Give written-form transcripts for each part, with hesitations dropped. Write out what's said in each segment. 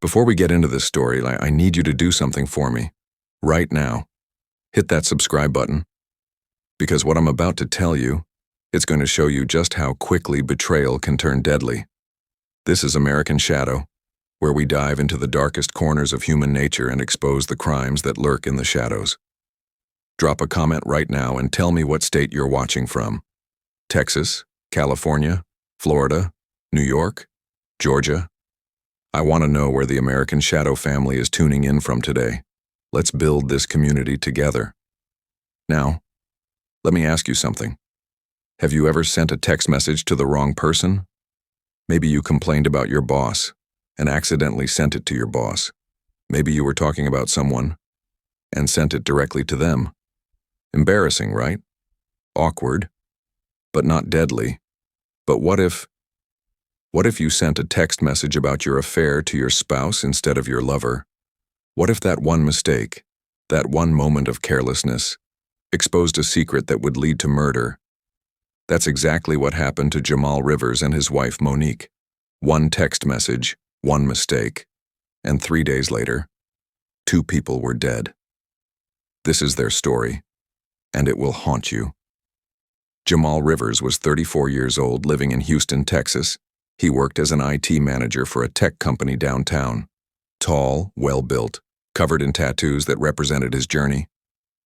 Before we get into this story, I need you to do something for me. Right now. Hit that subscribe button. Because what I'm about to tell you, it's going to show you just how quickly betrayal can turn deadly. This is American Shadow, where we dive into the darkest corners of human nature and expose the crimes that lurk in the shadows. Drop a comment right now and tell me what state you're watching from. Texas, California, Florida, New York, Georgia. I want to know where the American Shadow family is tuning in from today. Let's build this community together. Now, let me ask you something. Have you ever sent a text message to the wrong person? Maybe you complained about your boss and accidentally sent it to your boss. Maybe you were talking about someone and sent it directly to them. Embarrassing, right? Awkward, but not deadly. But what if you sent a text message about your affair to your spouse instead of your lover? What if that one mistake, that one moment of carelessness, exposed a secret that would lead to murder? That's exactly what happened to Jamal Rivers and his wife Monique. One text message, one mistake, and 3 days later, 2 people were dead. This is their story, and it will haunt you. Jamal Rivers was 34 years old, living in Houston, Texas. He worked as an IT manager for a tech company downtown. Tall, well-built, covered in tattoos that represented his journey.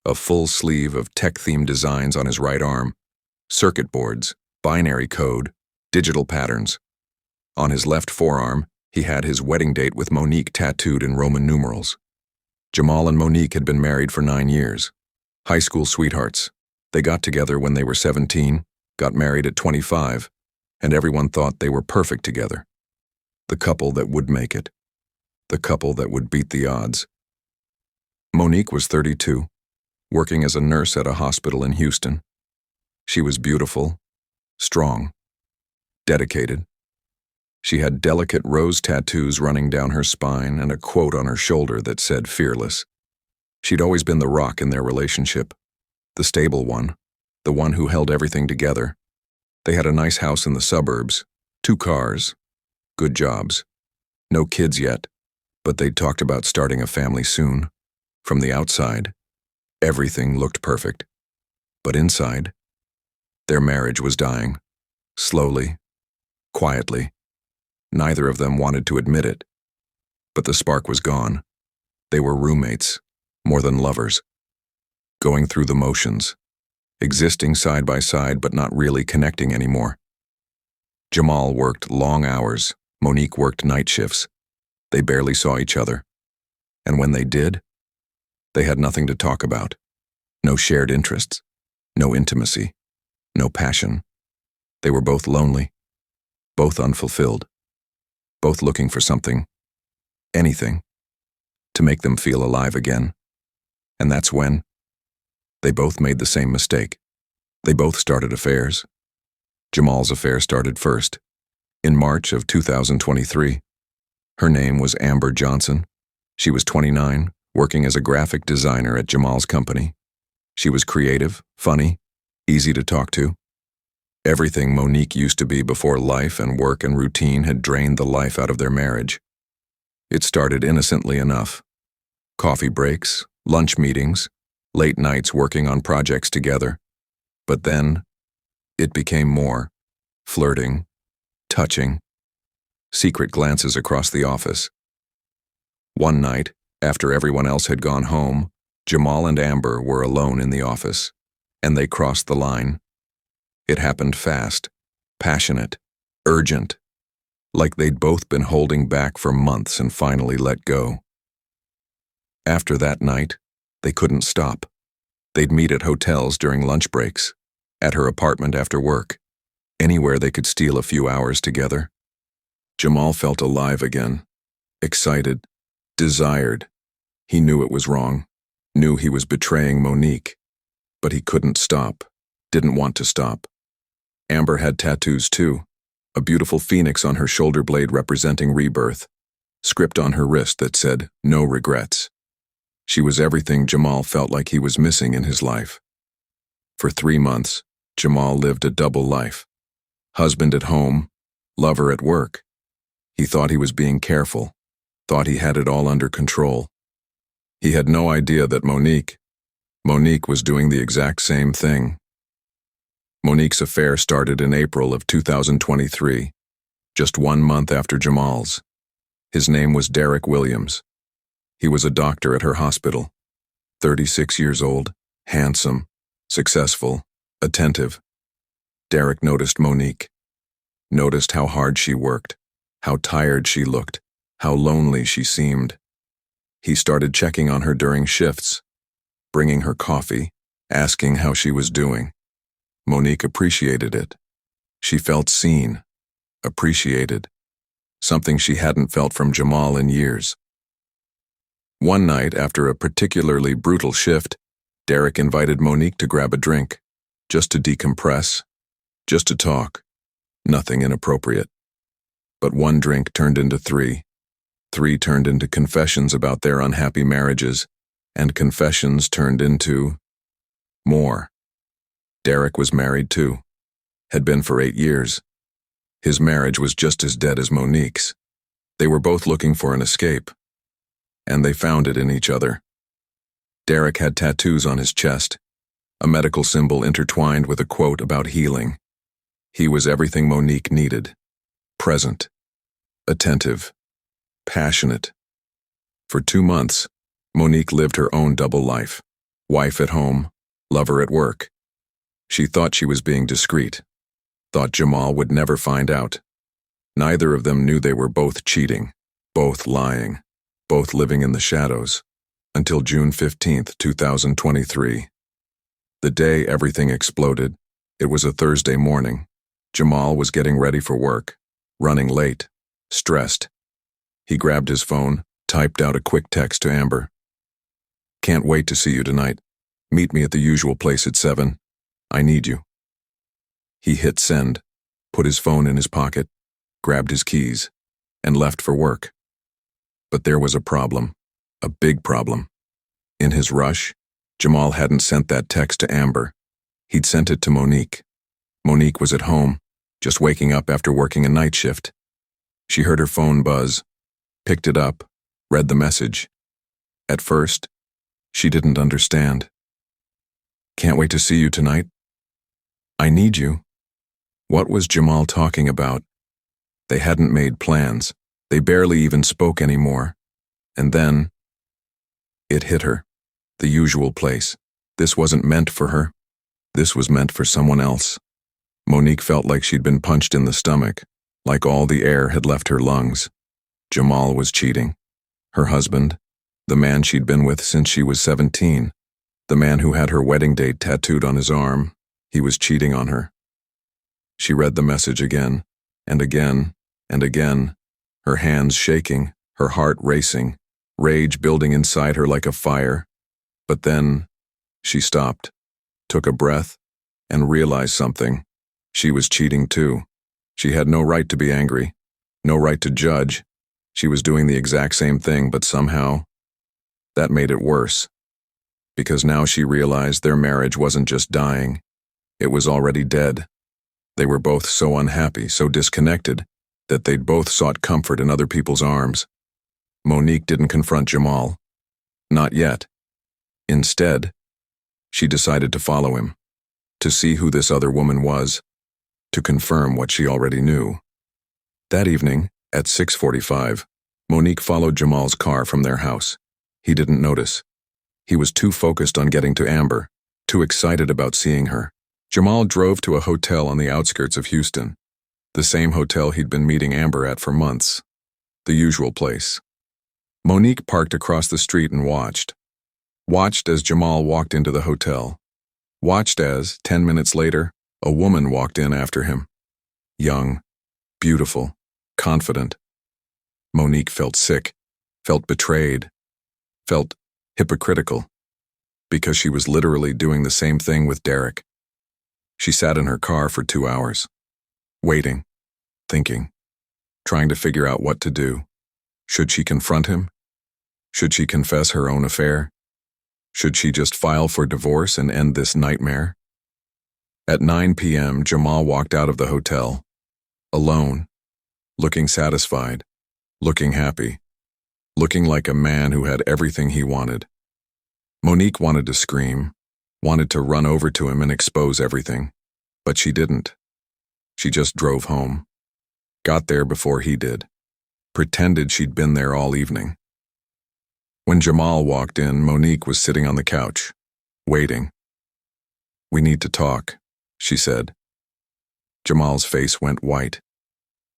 A full sleeve of tech-themed designs on his right arm, circuit boards, binary code, digital patterns. On his left forearm, he had his wedding date with Monique tattooed in Roman numerals. Jamal and Monique had been married for 9 years. High school sweethearts. They got together when they were 17, got married at 25, and everyone thought they were perfect together. The couple that would make it. The couple that would beat the odds. Monique was 32, working as a nurse at a hospital in Houston. She was beautiful, strong, dedicated. She had delicate rose tattoos running down her spine and a quote on her shoulder that said fearless. She'd always been the rock in their relationship, the stable one, the one who held everything together. They had a nice house in the suburbs, 2 cars, good jobs. No kids yet, but they'd talked about starting a family soon. From the outside, everything looked perfect. But inside, their marriage was dying. Slowly, quietly. Neither of them wanted to admit it. But the spark was gone. They were roommates, more than lovers. Going through the motions. Existing side by side but not really connecting anymore. Jamal worked long hours. Monique worked night shifts. They barely saw each other. And when they did, they had nothing to talk about. No shared interests. No intimacy. No passion. They were both lonely. Both unfulfilled. Both looking for something. Anything. To make them feel alive again. And that's when they both made the same mistake. They both started affairs. Jamal's affair started first, in March of 2023. Her name was Amber Johnson. She was 29, working as a graphic designer at Jamal's company. She was creative, funny, easy to talk to. Everything Monique used to be before life and work and routine had drained the life out of their marriage. It started innocently enough. Coffee breaks, lunch meetings, late nights working on projects together. But then, it became more. Flirting, touching, secret glances across the office. One night, after everyone else had gone home, Jamal and Amber were alone in the office, and they crossed the line. It happened fast, passionate, urgent, like they'd both been holding back for months and finally let go. After that night, they couldn't stop. They'd meet at hotels during lunch breaks, at her apartment after work, anywhere they could steal a few hours together. Jamal felt alive again, excited, desired. He knew it was wrong, knew he was betraying Monique, but he couldn't stop, didn't want to stop. Amber had tattoos too, a beautiful phoenix on her shoulder blade representing rebirth, script on her wrist that said, "No regrets." She was everything Jamal felt like he was missing in his life. For 3 months, Jamal lived a double life. Husband at home, lover at work. He thought he was being careful, thought he had it all under control. He had no idea that Monique was doing the exact same thing. Monique's affair started in April of 2023, just 1 month after Jamal's. His name was Derek Williams. He was a doctor at her hospital, 36 years old, handsome, successful, attentive. Derek noticed Monique, noticed how hard she worked, how tired she looked, how lonely she seemed. He started checking on her during shifts, bringing her coffee, asking how she was doing. Monique appreciated it. She felt seen, appreciated, something she hadn't felt from Jamal in years. One night, after a particularly brutal shift, Derek invited Monique to grab a drink, just to decompress, just to talk. Nothing inappropriate. But one drink turned into three. Three turned into confessions about their unhappy marriages, and confessions turned into more. Derek was married too, had been for 8 years. His marriage was just as dead as Monique's. They were both looking for an escape, and they found it in each other. Derek had tattoos on his chest, a medical symbol intertwined with a quote about healing. He was everything Monique needed: present, attentive, passionate. For 2 months, Monique lived her own double life: wife at home, lover at work. She thought she was being discreet, thought Jamal would never find out. Neither of them knew they were both cheating, both lying, both living in the shadows, until June 15th, 2023. The day everything exploded. It was a Thursday morning. Jamal was getting ready for work, running late, stressed. He grabbed his phone, typed out a quick text to Amber. "Can't wait to see you tonight. Meet me at the usual place at 7. I need you." He hit send, put his phone in his pocket, grabbed his keys, and left for work. But there was a problem, a big problem. In his rush, Jamal hadn't sent that text to Amber. He'd sent it to Monique. Monique was at home, just waking up after working a night shift. She heard her phone buzz, picked it up, read the message. At first, she didn't understand. "Can't wait to see you tonight. I need you." What was Jamal talking about? They hadn't made plans. They barely even spoke anymore. And then, it hit her. The usual place. This wasn't meant for her. This was meant for someone else. Monique felt like she'd been punched in the stomach, like all the air had left her lungs. Jamal was cheating. Her husband, the man she'd been with since she was 17, the man who had her wedding date tattooed on his arm, he was cheating on her. She read the message again, and again, and again, her hands shaking, her heart racing, rage building inside her like a fire. But then, she stopped, took a breath, and realized something. She was cheating too. She had no right to be angry, no right to judge. She was doing the exact same thing, but somehow, that made it worse. Because now she realized their marriage wasn't just dying, it was already dead. They were both so unhappy, so disconnected, that they'd both sought comfort in other people's arms. Monique didn't confront Jamal. Not yet. Instead, she decided to follow him, to see who this other woman was, to confirm what she already knew. That evening, at 6:45, Monique followed Jamal's car from their house. He didn't notice. He was too focused on getting to Amber, too excited about seeing her. Jamal drove to a hotel on the outskirts of Houston, the same hotel he'd been meeting Amber at for months, the usual place. Monique parked across the street and watched as Jamal walked into the hotel, watched as, 10 minutes later, a woman walked in after him. Young, beautiful, confident. Monique felt sick, felt betrayed, felt hypocritical, because she was literally doing the same thing with Derek. She sat in her car for 2 hours, waiting, thinking, trying to figure out what to do. Should she confront him? Should she confess her own affair? Should she just file for divorce and end this nightmare? At 9 p.m., Jamal walked out of the hotel, alone, looking satisfied, looking happy. looking like a man who had everything he wanted. Monique wanted to scream, wanted to run over to him and expose everything, but she didn't. She just drove home, got there before he did, pretended she'd been there all evening. When Jamal walked in, Monique was sitting on the couch, waiting. "We need to talk," she said. Jamal's face went white.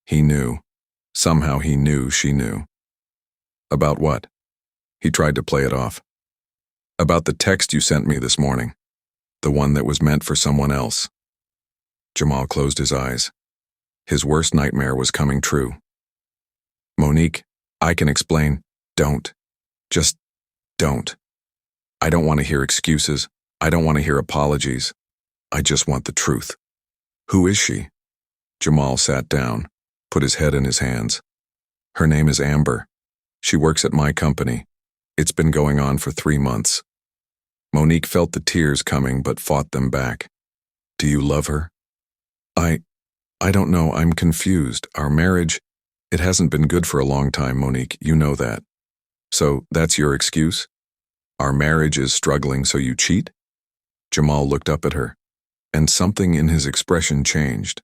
He knew. Somehow he knew she knew. "About what?" He tried to play it off. "About the text you sent me this morning, the one that was meant for someone else." Jamal closed his eyes. His worst nightmare was coming true. "Monique, I can explain." "Don't. Just don't. I don't want to hear excuses. I don't want to hear apologies. I just want the truth." "Who is she?" Jamal sat down, put his head in his hands. "Her name is Amber. She works at my company. It's been going on for 3 months." Monique felt the tears coming but fought them back. "Do you love her?" I don't know. I'm confused. Our marriage, it hasn't been good for a long time, Monique. You know that. So that's your excuse? Our marriage is struggling, so you cheat?" Jamal looked up at her, and something in his expression changed.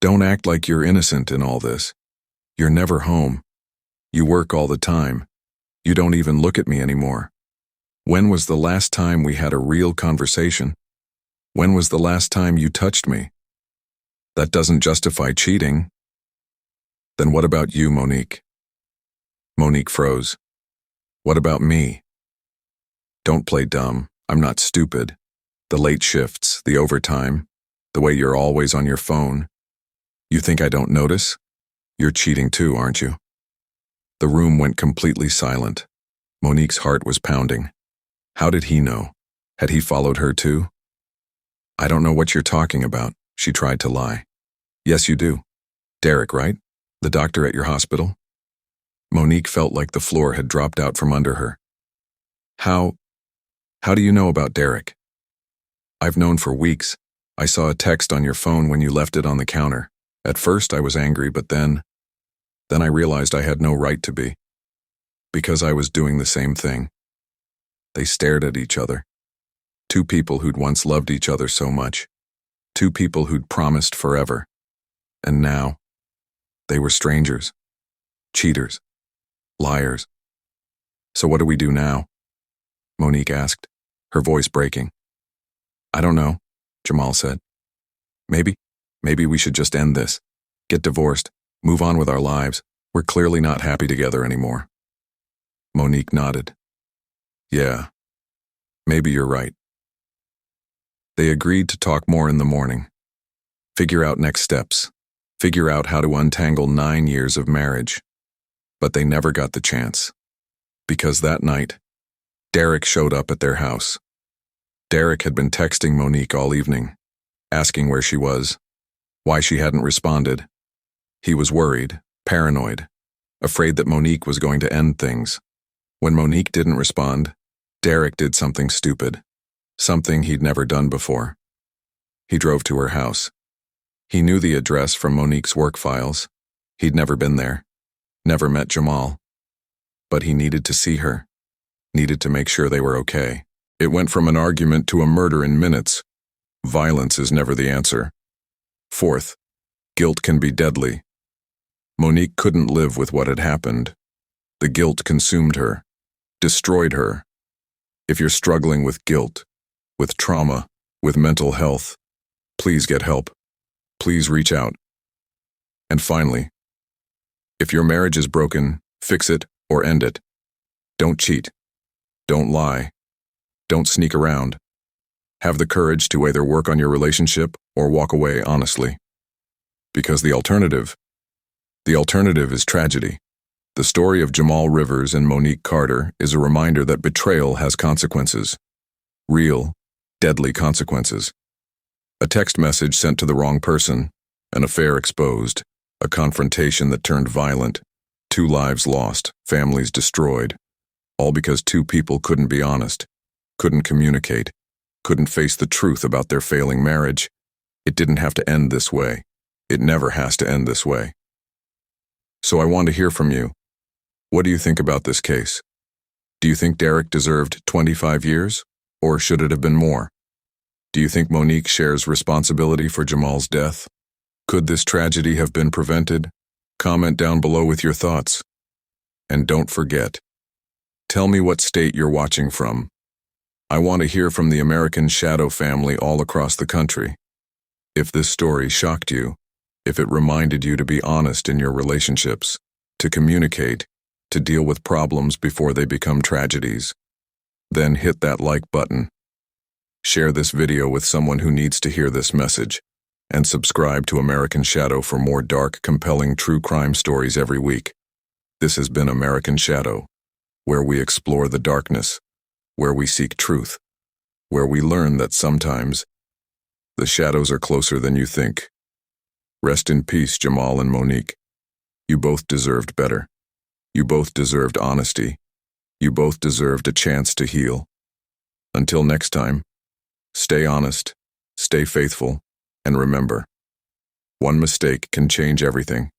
"Don't act like you're innocent in all this. You're never home. You work all the time. You don't even look at me anymore. When was the last time we had a real conversation? When was the last time you touched me? That doesn't justify cheating." "Then what about you, Monique?" Monique froze. "What about me?" "Don't play dumb. I'm not stupid. The late shifts, the overtime, the way you're always on your phone. You think I don't notice? You're cheating too, aren't you?" The room went completely silent. Monique's heart was pounding. How did he know? Had he followed her too? "I don't know what you're talking about," she tried to lie. "Yes, you do. Derek, right? The doctor at your hospital?" Monique felt like the floor had dropped out from under her. How do you know about Derek?" "I've known for weeks. I saw a text on your phone when you left it on the counter. At first I was angry, but then I realized I had no right to be. Because I was doing the same thing." They stared at each other. Two people who'd once loved each other so much. Two people who'd promised forever. And now, they were strangers. Cheaters. Liars. "So what do we do now?" Monique asked, her voice breaking. "I don't know," Jamal said. Maybe we should just end this. Get divorced. Move on with our lives. We're clearly not happy together anymore." Monique nodded. "Yeah, maybe you're right." They agreed to talk more in the morning. Figure out next steps. Figure out how to untangle 9 years of marriage. But they never got the chance. Because that night, Derek showed up at their house. Derek had been texting Monique all evening, asking where she was, why she hadn't responded. He was worried, paranoid, afraid that Monique was going to end things. When Monique didn't respond, Derek did something stupid, something he'd never done before. He drove to her house. He knew the address from Monique's work files. He'd never been there, never met Jamal. But he needed to see her, needed to make sure they were okay. It went from an argument to a murder in minutes. Violence is never the answer. Fourth, guilt can be deadly. Monique couldn't live with what had happened. The guilt consumed her, destroyed her. If you're struggling with guilt, with trauma, with mental health, please get help. Please reach out. And finally, if your marriage is broken, fix it or end it. Don't cheat. Don't lie. Don't sneak around. Have the courage to either work on your relationship or walk away honestly. Because the alternative is tragedy. The story of Jamal Rivers and Monique Carter is a reminder that betrayal has consequences. Real, deadly consequences. A text message sent to the wrong person, an affair exposed, a confrontation that turned violent, 2 lives lost, families destroyed, all because 2 people couldn't be honest, couldn't communicate, couldn't face the truth about their failing marriage. It didn't have to end this way. It never has to end this way. So I want to hear from you. What do you think about this case? Do you think Derek deserved 25 years, or should it have been more? Do you think Monique shares responsibility for Jamal's death? Could this tragedy have been prevented? Comment down below with your thoughts. And don't forget, tell me what state you're watching from. I want to hear from the American Shadow family all across the country. If this story shocked you, if it reminded you to be honest in your relationships, to communicate, to deal with problems before they become tragedies, then hit that like button. Share this video with someone who needs to hear this message, and subscribe to American Shadow for more dark, compelling true crime stories every week. This has been American Shadow, where we explore the darkness, where we seek truth, where we learn that sometimes the shadows are closer than you think. Rest in peace, Jamal and Monique. You both deserved better. You both deserved honesty. You both deserved a chance to heal. Until next time, stay honest, stay faithful, and remember, one mistake can change everything.